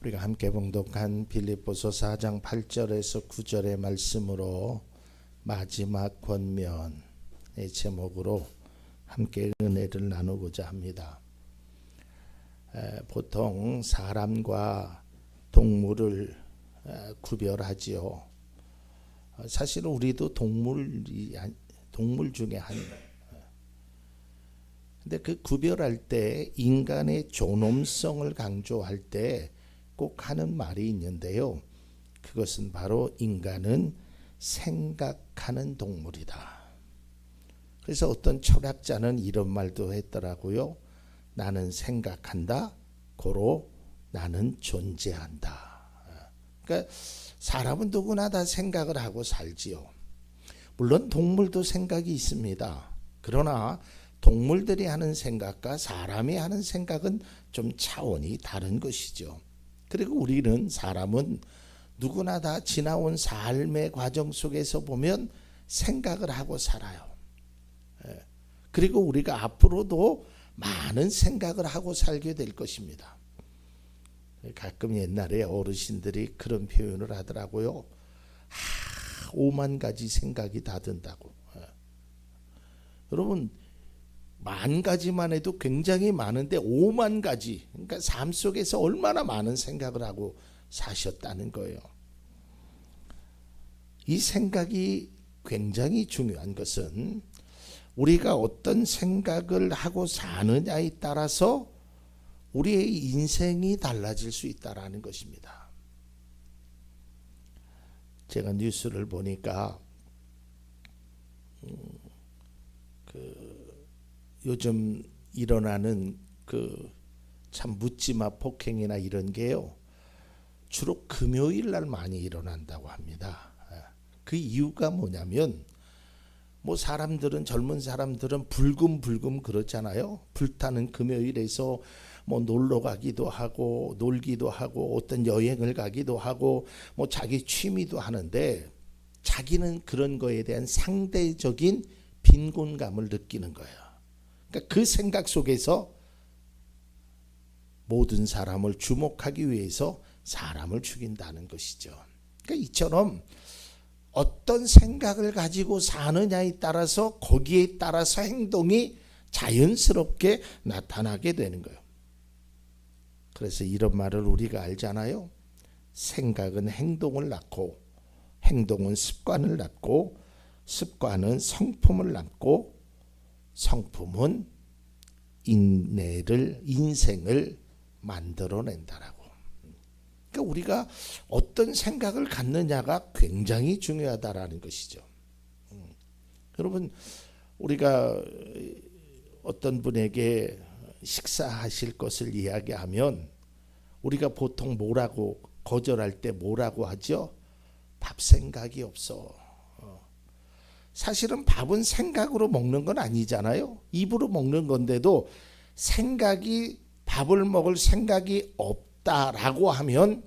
우리가 함께 봉독한 빌립보서 4장 8절에서 9절의 말씀으로 마지막 권면의 제목으로 함께 은혜를 나누고자 합니다. 보통 사람과 동물을 구별하지요. 사실 우리도 동물 중에 한. 근데 그 구별할 때 인간의 존엄성을 강조할 때 꼭 하는 말이 있는데요. 그것은 바로 인간은 생각하는 동물이다. 그래서 어떤 철학자는 이런 말도 했더라고요. 나는 생각한다. 고로 나는 존재한다. 그러니까 사람은 누구나 다 생각을 하고 살지요. 물론 동물도 생각이 있습니다. 그러나 동물들이 하는 생각과 사람이 하는 생각은 좀 차원이 다른 것이죠. 그리고 우리는 사람은 누구나 다 지나온 삶의 과정 속에서 보면 생각을 하고 살아요. 그리고 우리가 앞으로도 많은 생각을 하고 살게 될 것입니다. 가끔 옛날에 어르신들이 그런 표현을 하더라고요. 5만 가지 생각이 다 든다고. 여러분 10,000가지만 해도 굉장히 많은데 5만 가지, 그러니까 삶 속에서 얼마나 많은 생각을 하고 사셨다는 거예요. 이 생각이 굉장히 중요한 것은 우리가 어떤 생각을 하고 사느냐에 따라서 우리의 인생이 달라질 수 있다는 것입니다. 제가 뉴스를 보니까 요즘 일어나는 참 묻지마 폭행이나 이런 게요, 주로 금요일 날 많이 일어난다고 합니다. 그 이유가 뭐냐면 사람들은, 젊은 사람들은 불금불금 그렇잖아요. 불타는 금요일에서 놀러 가기도 하고 놀기도 하고 어떤 여행을 가기도 하고 자기 취미도 하는데 자기는 그런 거에 대한 상대적인 빈곤감을 느끼는 거예요. 그러니까 그 생각 속에서 모든 사람을 주목하기 위해서 사람을 죽인다는 것이죠. 그러니까 이처럼 어떤 생각을 가지고 사느냐에 따라서 거기에 따라서 행동이 자연스럽게 나타나게 되는 거예요. 그래서 이런 말을 우리가 알잖아요. 생각은 행동을 낳고 행동은 습관을 낳고 습관은 성품을 낳고 성품은 인생을 만들어낸다라고. 그러니까 우리가 어떤 생각을 갖느냐가 굉장히 중요하다라는 것이죠. 여러분, 우리가 어떤 분에게 식사하실 것을 이야기하면 우리가 보통 뭐라고, 거절할 때 뭐라고 하죠? 밥 생각이 없어. 사실은 밥은 생각으로 먹는 건 아니잖아요. 입으로 먹는 건데도 밥을 먹을 생각이 없다라고 하면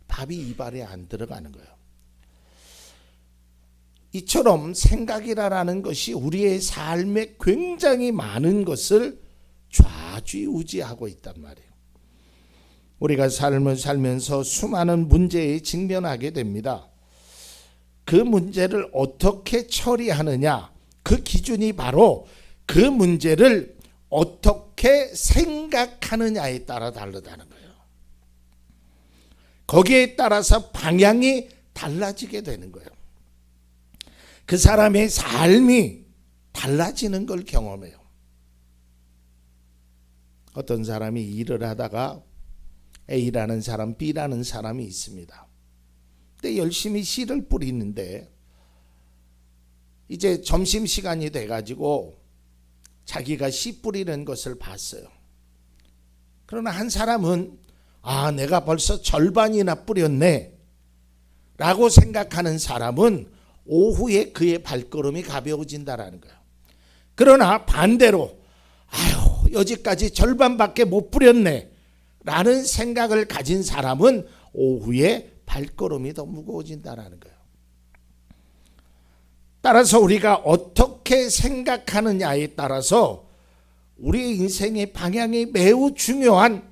밥이 입안에 안 들어가는 거예요. 이처럼 생각이라는 것이 우리의 삶에 굉장히 많은 것을 좌지우지하고 있단 말이에요. 우리가 삶을 살면서 수많은 문제에 직면하게 됩니다. 그 문제를 어떻게 처리하느냐, 그 기준이 바로 그 문제를 어떻게 생각하느냐에 따라 다르다는 거예요. 거기에 따라서 방향이 달라지게 되는 거예요. 그 사람의 삶이 달라지는 걸 경험해요. 어떤 사람이 일을 하다가 A라는 사람, B라는 사람이 있습니다. 근데 열심히 씨를 뿌리는데 이제 점심시간이 돼가지고 자기가 씨 뿌리는 것을 봤어요. 그러나 한 사람은 내가 벌써 절반이나 뿌렸네 라고 생각하는 사람은 오후에 그의 발걸음이 가벼워진다라는 거예요. 그러나 반대로 여지까지 절반밖에 못 뿌렸네 라는 생각을 가진 사람은 오후에 발걸음이 더 무거워진다라는 거예요. 따라서 우리가 어떻게 생각하느냐에 따라서 우리 인생의 방향이 매우 중요한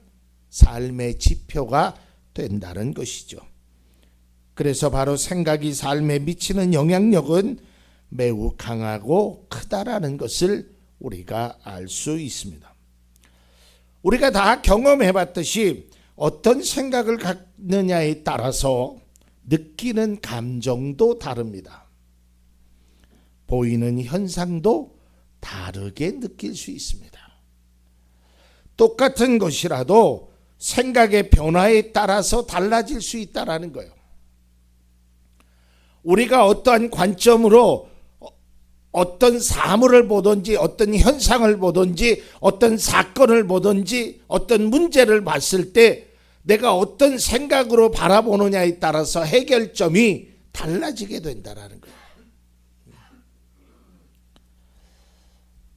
삶의 지표가 된다는 것이죠. 그래서 바로 생각이 삶에 미치는 영향력은 매우 강하고 크다라는 것을 우리가 알 수 있습니다. 우리가 다 경험해 봤듯이 어떤 생각을 갖느냐에 따라서 느끼는 감정도 다릅니다. 보이는 현상도 다르게 느낄 수 있습니다. 똑같은 것이라도 생각의 변화에 따라서 달라질 수 있다는 거예요. 우리가 어떠한 관점으로 어떤 사물을 보든지 어떤 현상을 보든지 어떤 사건을 보든지 어떤 문제를 봤을 때 내가 어떤 생각으로 바라보느냐에 따라서 해결점이 달라지게 된다는 거예요.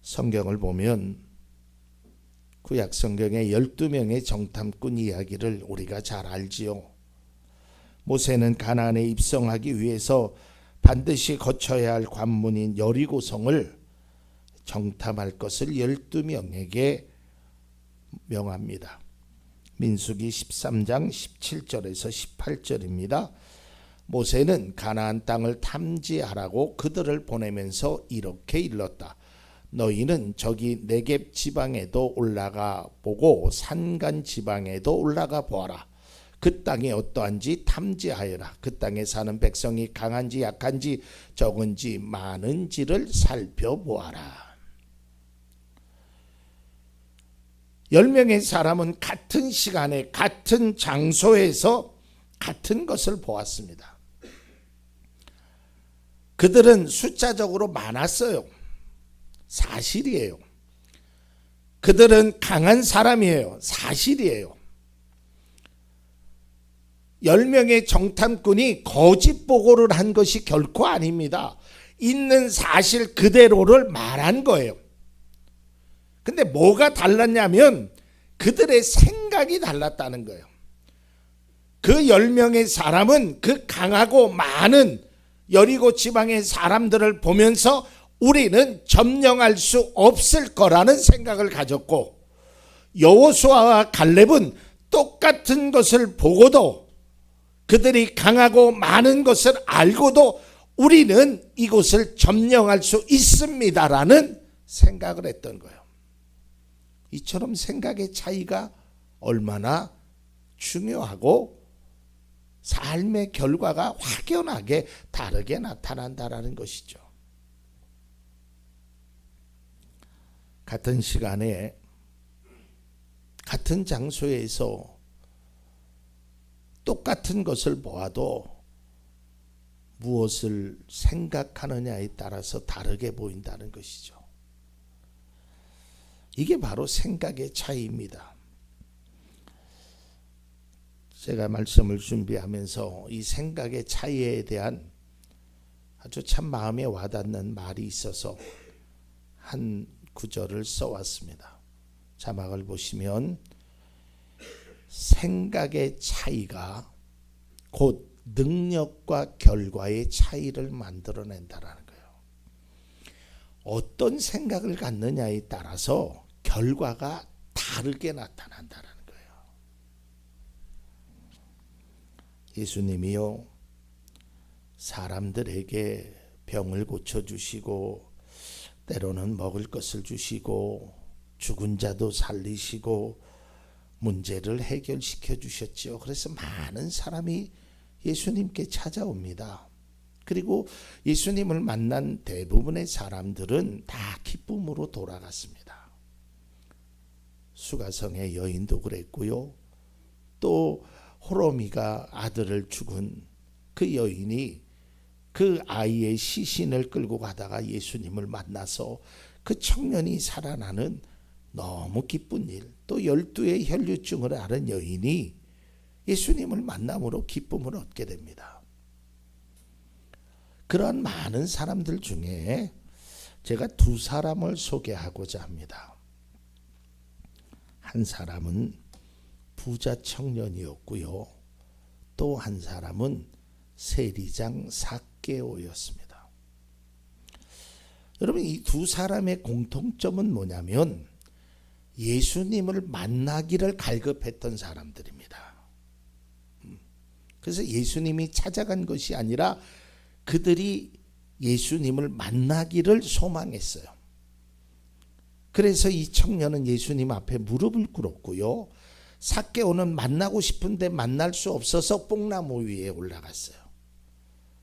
성경을 보면 구약 성경의 12명의 정탐꾼 이야기를 우리가 잘 알지요. 모세는 가나안에 입성하기 위해서 반드시 거쳐야 할 관문인 여리고성을 정탐할 것을 12명에게 명합니다. 민수기 13장 17절에서 18절입니다. 모세는 가나안 땅을 탐지하라고 그들을 보내면서 이렇게 일렀다. 너희는 저기 네겝 지방에도 올라가 보고 산간 지방에도 올라가 보아라. 그 땅이 어떠한지 탐지하여라. 그 땅에 사는 백성이 강한지 약한지 적은지 많은지를 살펴보아라. 10명의 사람은 같은 시간에 같은 장소에서 같은 것을 보았습니다. 그들은 숫자적으로 많았어요. 사실이에요. 그들은 강한 사람이에요. 사실이에요. 10명의 정탐꾼이 거짓 보고를 한 것이 결코 아닙니다. 있는 사실 그대로를 말한 거예요. 근데 뭐가 달랐냐면 그들의 생각이 달랐다는 거예요. 그 10명의 사람은 그 강하고 많은 여리고 지방의 사람들을 보면서 우리는 점령할 수 없을 거라는 생각을 가졌고, 여호수아와 갈렙은 똑같은 것을 보고도 그들이 강하고 많은 것을 알고도 우리는 이곳을 점령할 수 있습니다라는 생각을 했던 거예요. 이처럼 생각의 차이가 얼마나 중요하고 삶의 결과가 확연하게 다르게 나타난다는 것이죠. 같은 시간에 같은 장소에서 똑같은 것을 보아도 무엇을 생각하느냐에 따라서 다르게 보인다는 것이죠. 이게 바로 생각의 차이입니다. 제가 말씀을 준비하면서 이 생각의 차이에 대한 아주 참 마음에 와닿는 말이 있어서 한 구절을 써왔습니다. 자막을 보시면 생각의 차이가 곧 능력과 결과의 차이를 만들어낸다라는 거예요. 어떤 생각을 갖느냐에 따라서 결과가 다르게 나타난다는 거예요. 예수님이요, 사람들에게 병을 고쳐주시고 때로는 먹을 것을 주시고 죽은 자도 살리시고 문제를 해결시켜 주셨지요. 그래서 많은 사람이 예수님께 찾아옵니다. 그리고 예수님을 만난 대부분의 사람들은 다 기쁨으로 돌아갔습니다. 수가성의 여인도 그랬고요. 또 호로미가 아들을 죽은 그 여인이 그 아이의 시신을 끌고 가다가 예수님을 만나서 그 청년이 살아나는 너무 기쁜 일, 또 12의 혈류증을 앓은 여인이 예수님을 만남으로 기쁨을 얻게 됩니다. 그런 많은 사람들 중에 제가 두 사람을 소개하고자 합니다. 한 사람은 부자 청년이었고요. 또 한 사람은 세리장 삭개오였습니다. 여러분, 이 두 사람의 공통점은 뭐냐면 예수님을 만나기를 갈급했던 사람들입니다. 그래서 예수님이 찾아간 것이 아니라 그들이 예수님을 만나기를 소망했어요. 그래서 이 청년은 예수님 앞에 무릎을 꿇었고요. 삭개오는 만나고 싶은데 만날 수 없어서 뽕나무 위에 올라갔어요.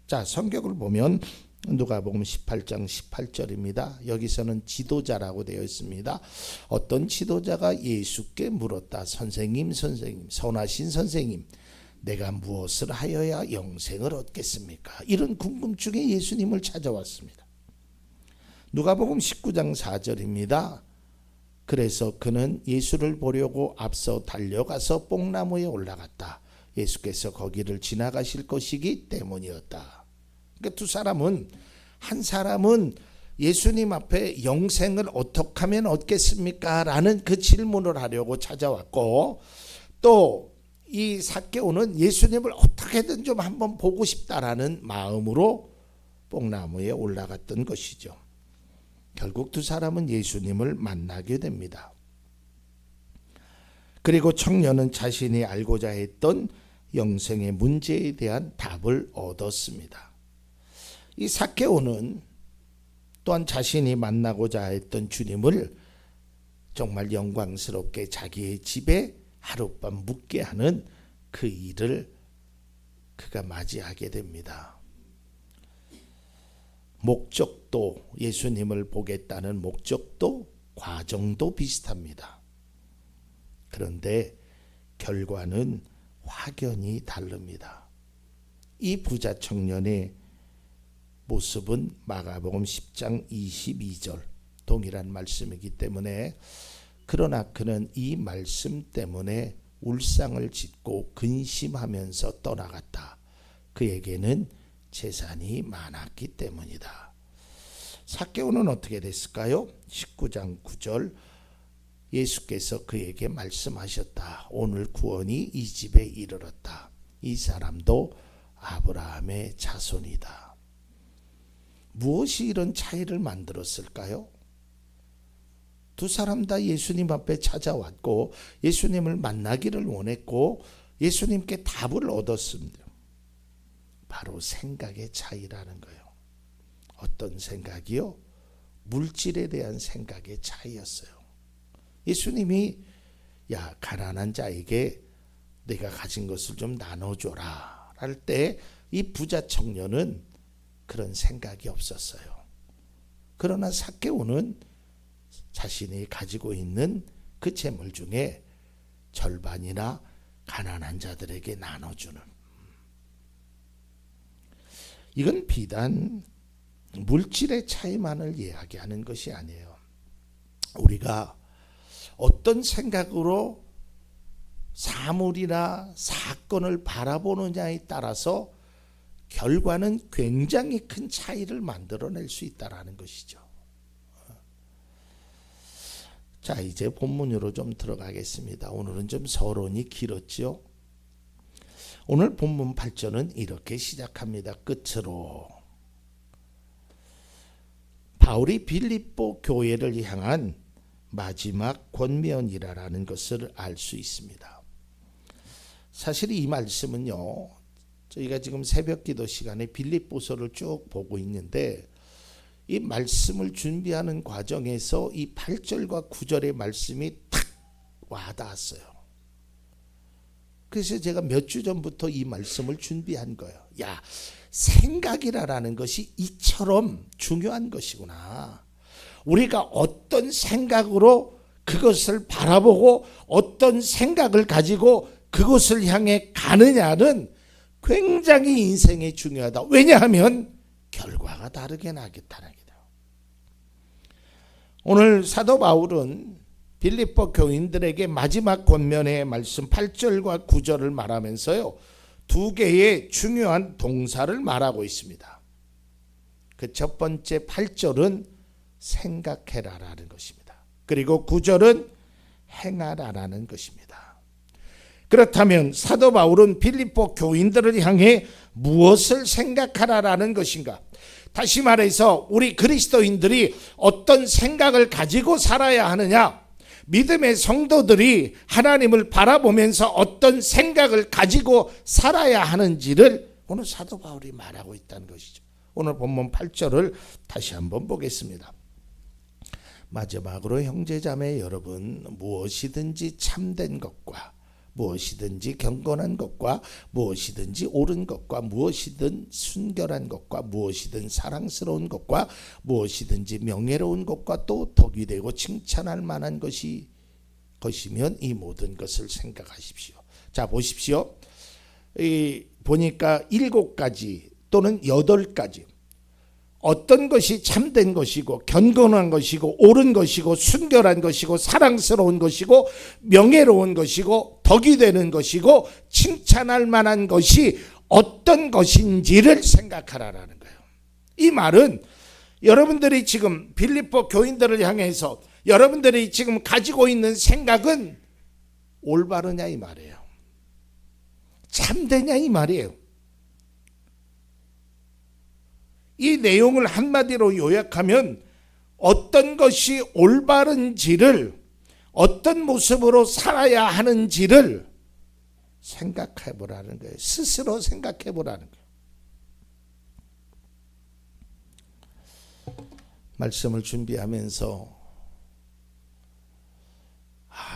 자, 성경을 보면 누가복음 18장 18절입니다. 여기서는 지도자라고 되어 있습니다. 어떤 지도자가 예수께 물었다. 선생님, 선하신 선생님, 내가 무엇을 하여야 영생을 얻겠습니까? 이런 궁금증에 예수님을 찾아왔습니다. 누가복음 19장 4절입니다. 그래서 그는 예수를 보려고 앞서 달려가서 뽕나무에 올라갔다. 예수께서 거기를 지나가실 것이기 때문이었다. 그러니까 두 사람은, 한 사람은 예수님 앞에 영생을 어떻게 하면 얻겠습니까? 라는 그 질문을 하려고 찾아왔고, 또 이 삭개오는 예수님을 어떻게든 좀 한번 보고 싶다라는 마음으로 뽕나무에 올라갔던 것이죠. 결국 두 사람은 예수님을 만나게 됩니다. 그리고 청년은 자신이 알고자 했던 영생의 문제에 대한 답을 얻었습니다. 이 삭개오는 또한 자신이 만나고자 했던 주님을 정말 영광스럽게 자기의 집에 하룻밤 묵게 하는 그 일을 그가 맞이하게 됩니다. 목적도, 예수님을 보겠다는 목적도, 과정도 비슷합니다. 그런데 결과는 확연히 다릅니다. 이 부자 청년의 모습은 마가복음 10장 22절 동일한 말씀이기 때문에, 그러나 그는 이 말씀 때문에 울상을 짓고 근심하면서 떠나갔다. 그에게는 재산이 많았기 때문이다. 삭개오는 어떻게 됐을까요? 19장 9절 예수께서 그에게 말씀하셨다. 오늘 구원이 이 집에 이르렀다. 이 사람도 아브라함의 자손이다. 무엇이 이런 차이를 만들었을까요? 두 사람 다 예수님 앞에 찾아왔고 예수님을 만나기를 원했고 예수님께 답을 얻었습니다. 바로 생각의 차이라는 거예요. 어떤 생각이요? 물질에 대한 생각의 차이였어요. 예수님이 야, 가난한 자에게 내가 가진 것을 좀 나눠줘라 할 때 이 부자 청년은 그런 생각이 없었어요. 그러나 삭개오는 자신이 가지고 있는 그 재물 중에 절반이나 가난한 자들에게 나눠주는, 이건 비단 물질의 차이만을 이야기하는 것이 아니에요. 우리가 어떤 생각으로 사물이나 사건을 바라보느냐에 따라서 결과는 굉장히 큰 차이를 만들어낼 수 있다는 것이죠. 자, 이제 본문으로 좀 들어가겠습니다. 오늘은 좀 서론이 길었죠. 오늘 본문 8절은 이렇게 시작합니다. 끝으로 바울이 빌립보 교회를 향한 마지막 권면이라는 것을 알 수 있습니다. 사실 이 말씀은요, 저희가 지금 새벽기도 시간에 빌립보서를 쭉 보고 있는데 이 말씀을 준비하는 과정에서 이 8절과 9절의 말씀이 탁 와닿았어요. 그래서 제가 몇 주 전부터 이 말씀을 준비한 거예요. 야, 생각이라는 것이 이처럼 중요한 것이구나. 우리가 어떤 생각으로 그것을 바라보고 어떤 생각을 가지고 그것을 향해 가느냐는 굉장히 인생에 중요하다. 왜냐하면 결과가 다르게 나겠다는 거예요. 오늘 사도 바울은 빌립보 교인들에게 마지막 권면의 말씀 8절과 9절을 말하면서요, 두 개의 중요한 동사를 말하고 있습니다. 그 첫 번째 8절은 생각해라라는 것입니다. 그리고 9절은 행하라라는 것입니다. 그렇다면 사도 바울은 빌립보 교인들을 향해 무엇을 생각하라라는 것인가? 다시 말해서 우리 그리스도인들이 어떤 생각을 가지고 살아야 하느냐? 믿음의 성도들이 하나님을 바라보면서 어떤 생각을 가지고 살아야 하는지를 오늘 사도 바울이 말하고 있다는 것이죠. 오늘 본문 8절을 다시 한번 보겠습니다. 마지막으로 형제자매 여러분, 무엇이든지 참된 것과 무엇이든지 경건한 것과 무엇이든지 옳은 것과 무엇이든 순결한 것과 무엇이든 사랑스러운 것과 무엇이든지 명예로운 것과 또 덕이 되고 칭찬할 만한 것이면 이 모든 것을 생각하십시오. 자, 보십시오. 보니까 7가지 또는 8가지 어떤 것이 참된 것이고 견고한 것이고 옳은 것이고 순결한 것이고 사랑스러운 것이고 명예로운 것이고 덕이 되는 것이고 칭찬할 만한 것이 어떤 것인지를 생각하라라는 거예요. 이 말은 여러분들이 지금 빌립보 교인들을 향해서 여러분들이 지금 가지고 있는 생각은 올바르냐 이 말이에요. 참되냐 이 말이에요. 이 내용을 한마디로 요약하면 어떤 것이 올바른지를 어떤 모습으로 살아야 하는지를 생각해 보라는 거예요. 스스로 생각해 보라는 거예요. 말씀을 준비하면서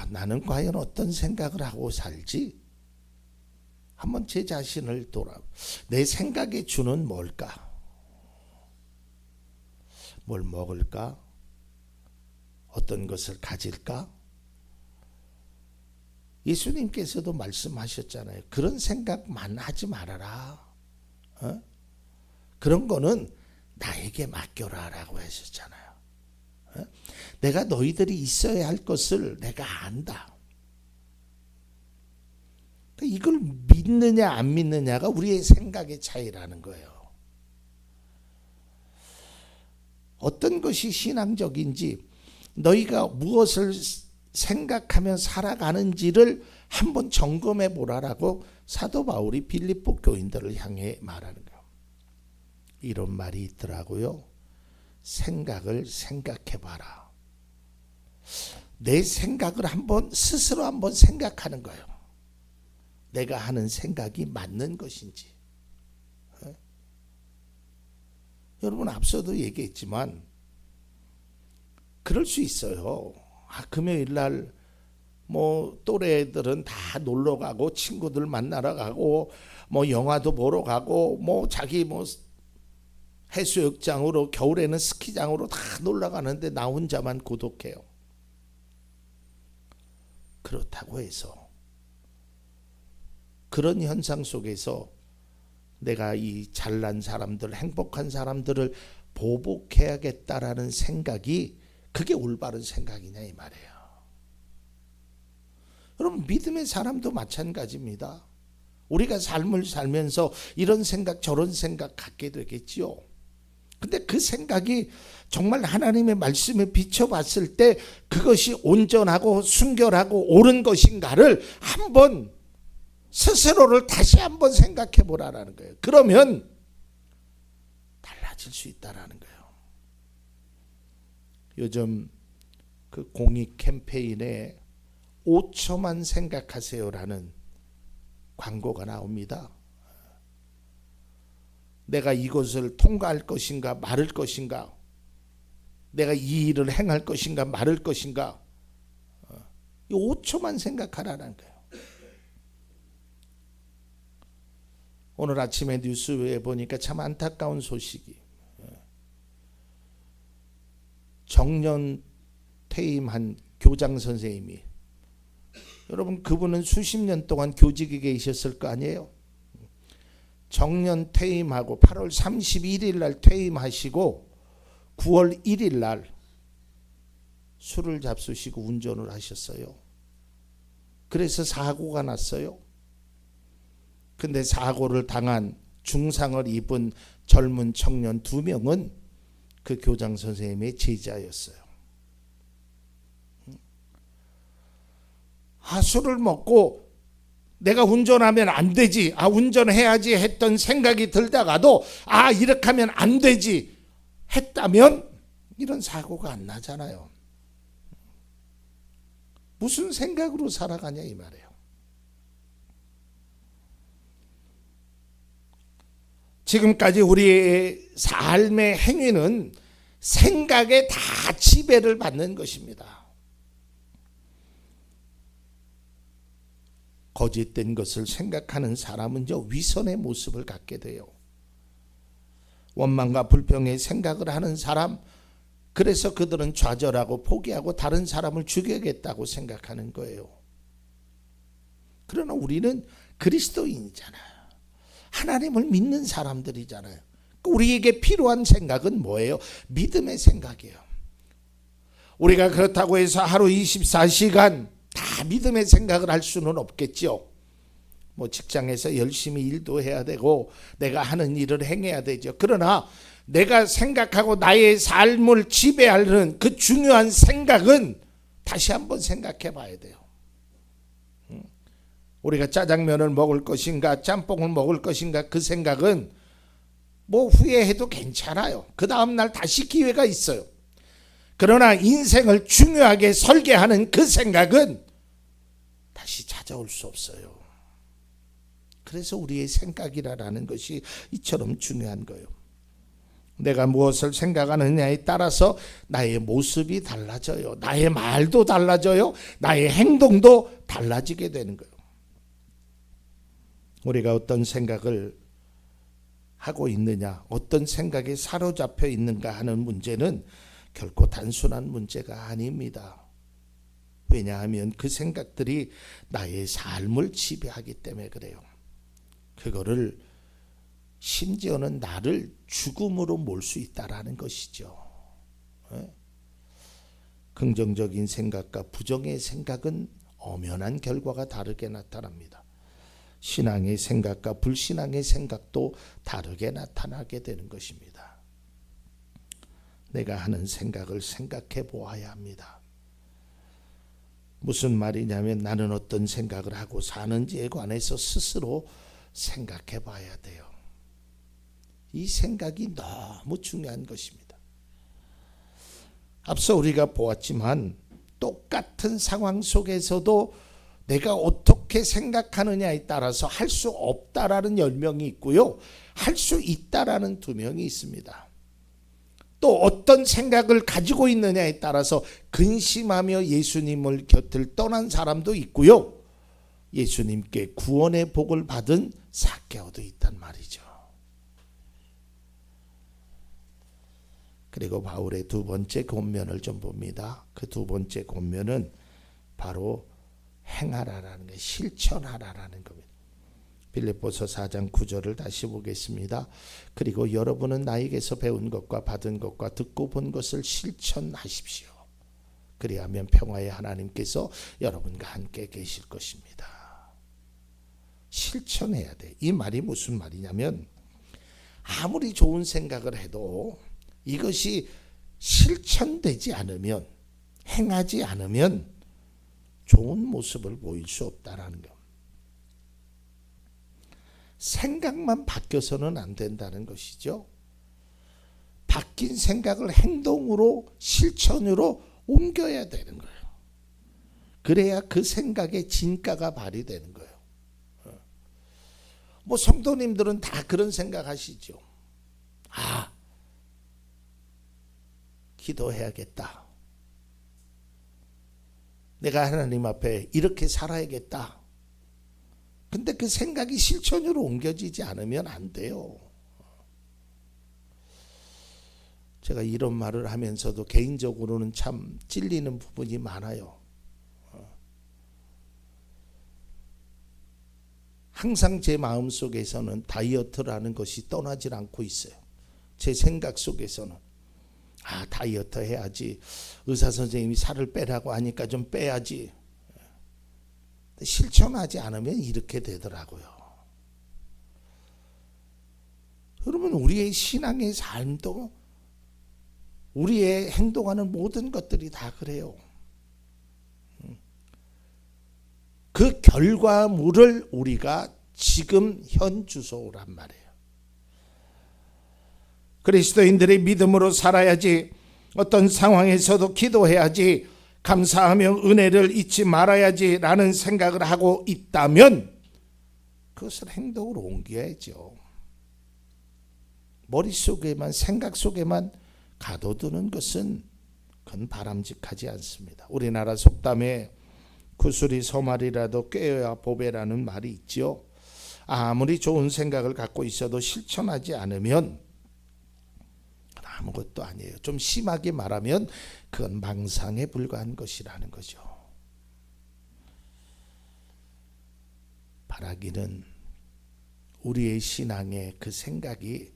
나는 과연 어떤 생각을 하고 살지? 한번 제 자신을 내 생각의 주는 뭘까? 뭘 먹을까? 어떤 것을 가질까? 예수님께서도 말씀하셨잖아요. 그런 생각만 하지 말아라. 그런 거는 나에게 맡겨라 라고 하셨잖아요. 내가 너희들이 있어야 할 것을 내가 안다. 이걸 믿느냐 안 믿느냐가 우리의 생각의 차이라는 거예요. 어떤 것이 신앙적인지 너희가 무엇을 생각하며 살아가는지를 한번 점검해 보라라고 사도 바울이 빌립보 교인들을 향해 말하는 거예요. 이런 말이 있더라고요. 생각을 생각해 봐라. 내 생각을 스스로 한번 생각하는 거예요. 내가 하는 생각이 맞는 것인지. 여러분 앞서도 얘기했지만 그럴 수 있어요. 금요일 날 또래들은 다 놀러 가고 친구들 만나러 가고 영화도 보러 가고 자기 해수욕장으로 겨울에는 스키장으로 다 놀러 가는데 나 혼자만 고독해요. 그렇다고 해서 그런 현상 속에서 내가 이 잘난 사람들, 행복한 사람들을 보복해야겠다라는 생각이 그게 올바른 생각이냐 이 말이에요. 여러분 믿음의 사람도 마찬가지입니다. 우리가 삶을 살면서 이런 생각 저런 생각 갖게 되겠지요. 근데 그 생각이 정말 하나님의 말씀에 비춰봤을 때 그것이 온전하고 순결하고 옳은 것인가를 한번 스스로를 다시 한번 생각해 보라라는 거예요. 그러면 달라질 수 있다라는 거예요. 요즘 그 공익 캠페인에 5초만 생각하세요라는 광고가 나옵니다. 내가 이것을 통과할 것인가 말을 것인가, 내가 이 일을 행할 것인가 말을 것인가, 5초만 생각하라는 거예요. 오늘 아침에 뉴스에 보니까 참 안타까운 소식이, 정년 퇴임한 교장 선생님이, 여러분 그분은 수십 년 동안 교직에 계셨을 거 아니에요. 정년 퇴임하고 8월 31일 날 퇴임하시고 9월 1일 날 술을 잡수시고 운전을 하셨어요. 그래서 사고가 났어요. 근데 사고를 당한 중상을 입은 젊은 청년 2명은 그 교장 선생님의 제자였어요. 술을 먹고 내가 운전하면 안 되지, 운전해야지 했던 생각이 들다가도 이렇게 하면 안 되지 했다면 이런 사고가 안 나잖아요. 무슨 생각으로 살아가냐 이 말이에요. 지금까지 우리의 삶의 행위는 생각에 다 지배를 받는 것입니다. 거짓된 것을 생각하는 사람은요, 위선의 모습을 갖게 돼요. 원망과 불평의 생각을 하는 사람, 그래서 그들은 좌절하고 포기하고 다른 사람을 죽여야겠다고 생각하는 거예요. 그러나 우리는 그리스도인이잖아요. 하나님을 믿는 사람들이잖아요. 우리에게 필요한 생각은 뭐예요? 믿음의 생각이에요. 우리가 그렇다고 해서 하루 24시간 다 믿음의 생각을 할 수는 없겠죠. 뭐 직장에서 열심히 일도 해야 되고 내가 하는 일을 행해야 되죠. 그러나 내가 생각하고 나의 삶을 지배하는 그 중요한 생각은 다시 한번 생각해 봐야 돼요. 우리가 짜장면을 먹을 것인가 짬뽕을 먹을 것인가, 그 생각은 뭐 후회해도 괜찮아요. 그 다음날 다시 기회가 있어요. 그러나 인생을 중요하게 설계하는 그 생각은 다시 찾아올 수 없어요. 그래서 우리의 생각이라는 것이 이처럼 중요한 거예요. 내가 무엇을 생각하느냐에 따라서 나의 모습이 달라져요. 나의 말도 달라져요. 나의 행동도 달라지게 되는 거예요. 우리가 어떤 생각을 하고 있느냐, 어떤 생각에 사로잡혀 있는가 하는 문제는 결코 단순한 문제가 아닙니다. 왜냐하면 그 생각들이 나의 삶을 지배하기 때문에 그래요. 그거를 심지어는 나를 죽음으로 몰 수 있다라는 것이죠. 긍정적인 생각과 부정의 생각은 엄연한 결과가 다르게 나타납니다. 신앙의 생각과 불신앙의 생각도 다르게 나타나게 되는 것입니다. 내가 하는 생각을 생각해 보아야 합니다. 무슨 말이냐면 나는 어떤 생각을 하고 사는지에 관해서 스스로 생각해 봐야 돼요. 이 생각이 너무 중요한 것입니다. 앞서 우리가 보았지만 똑같은 상황 속에서도 내가 어떻게 생각하느냐에 따라서 할 수 없다라는 10명이 있고요, 할 수 있다라는 2명이 있습니다. 또 어떤 생각을 가지고 있느냐에 따라서 근심하며 예수님을 곁을 떠난 사람도 있고요, 예수님께 구원의 복을 받은 삭개오도 있단 말이죠. 그리고 바울의 2번째 권면을 좀 봅니다. 그 2번째 권면은 바로 행하라라는 게, 실천하라라는 겁니다. 빌립보서 4장 9절을 다시 보겠습니다. 그리고 여러분은 나에게서 배운 것과 받은 것과 듣고 본 것을 실천하십시오. 그리하면 평화의 하나님께서 여러분과 함께 계실 것입니다. 실천해야 돼. 이 말이 무슨 말이냐면, 아무리 좋은 생각을 해도 이것이 실천되지 않으면, 행하지 않으면 좋은 모습을 보일 수 없다라는 것. 생각만 바뀌어서는 안 된다는 것이죠. 바뀐 생각을 행동으로, 실천으로 옮겨야 되는 거예요. 그래야 그 생각의 진가가 발휘되는 거예요. 뭐 성도님들은 다 그런 생각하시죠. 아, 기도해야겠다. 내가 하나님 앞에 이렇게 살아야겠다. 근데 그 생각이 실천으로 옮겨지지 않으면 안 돼요. 제가 이런 말을 하면서도 개인적으로는 참 찔리는 부분이 많아요. 항상 제 마음속에서는 다이어트라는 것이 떠나질 않고 있어요. 제 생각 속에서는 다이어트 해야지. 의사 선생님이 살을 빼라고 하니까 좀 빼야지. 실천하지 않으면 이렇게 되더라고요. 여러분, 우리의 신앙의 삶도, 우리의 행동하는 모든 것들이 다 그래요. 그 결과물을 우리가 지금 현 주소란 말이에요. 그리스도인들의 믿음으로 살아야지. 어떤 상황에서도 기도해야지. 감사하며 은혜를 잊지 말아야지라는 생각을 하고 있다면 그것을 행동으로 옮겨야죠. 머릿속에만, 생각 속에만 가둬두는 것은 그건 바람직하지 않습니다. 우리나라 속담에 구슬이 소말이라도 꿰어야 보배라는 말이 있지요. 아무리 좋은 생각을 갖고 있어도 실천하지 않으면 아무것도 아니에요. 좀 심하게 말하면 그건 망상에 불과한 것이라는 거죠. 바라기는 우리의 신앙의 그 생각이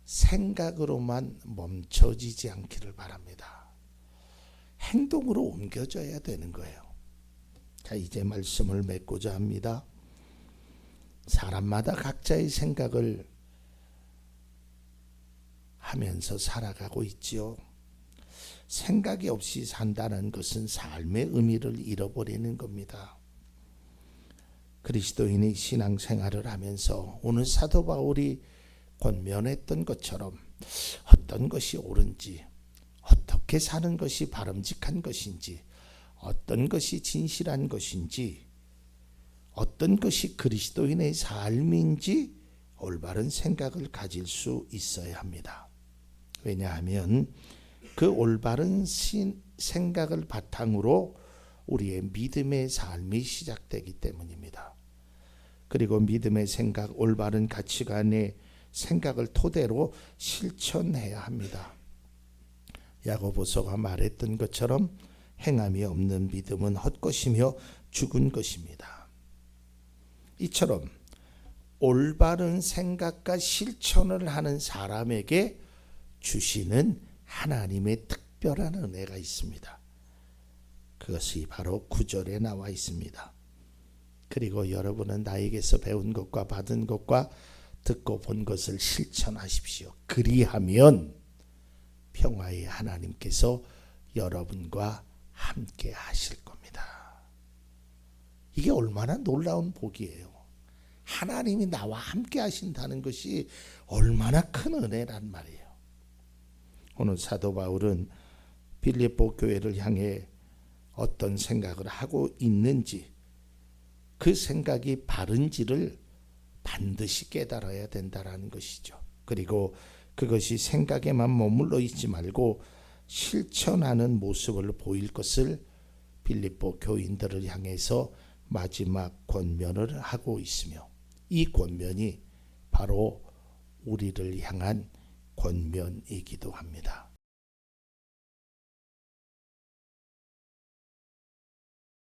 생각으로만 멈춰지지 않기를 바랍니다. 행동으로 옮겨져야 되는 거예요. 자, 이제 말씀을 맺고자 합니다. 사람마다 각자의 생각을 하면서 살아가고 있지요. 생각이 없이 산다는 것은 삶의 의미를 잃어버리는 겁니다. 그리스도인이 신앙생활을 하면서 오늘 사도 바울이 권면했던 것처럼 어떤 것이 옳은지, 어떻게 사는 것이 바람직한 것인지, 어떤 것이 진실한 것인지, 어떤 것이 그리스도인의 삶인지 올바른 생각을 가질 수 있어야 합니다. 왜냐하면 그 올바른 생각을 바탕으로 우리의 믿음의 삶이 시작되기 때문입니다. 그리고 믿음의 생각, 올바른 가치관의 생각을 토대로 실천해야 합니다. 야고보서가 말했던 것처럼 행함이 없는 믿음은 헛것이며 죽은 것입니다. 이처럼 올바른 생각과 실천을 하는 사람에게 주시는 하나님의 특별한 은혜가 있습니다. 그것이 바로 9절에 나와 있습니다. 그리고 여러분은 나에게서 배운 것과 받은 것과 듣고 본 것을 실천하십시오. 그리하면 평화의 하나님께서 여러분과 함께 하실 겁니다. 이게 얼마나 놀라운 복이에요. 하나님이 나와 함께 하신다는 것이 얼마나 큰 은혜란 말이에요. 오늘 사도 바울은 빌립보 교회를 향해 어떤 생각을 하고 있는지, 그 생각이 바른지를 반드시 깨달아야 된다는 것이죠. 그리고 그것이 생각에만 머물러 있지 말고 실천하는 모습을 보일 것을 빌립보 교인들을 향해서 마지막 권면을 하고 있으며, 이 권면이 바로 우리를 향한 권면이기도 합니다.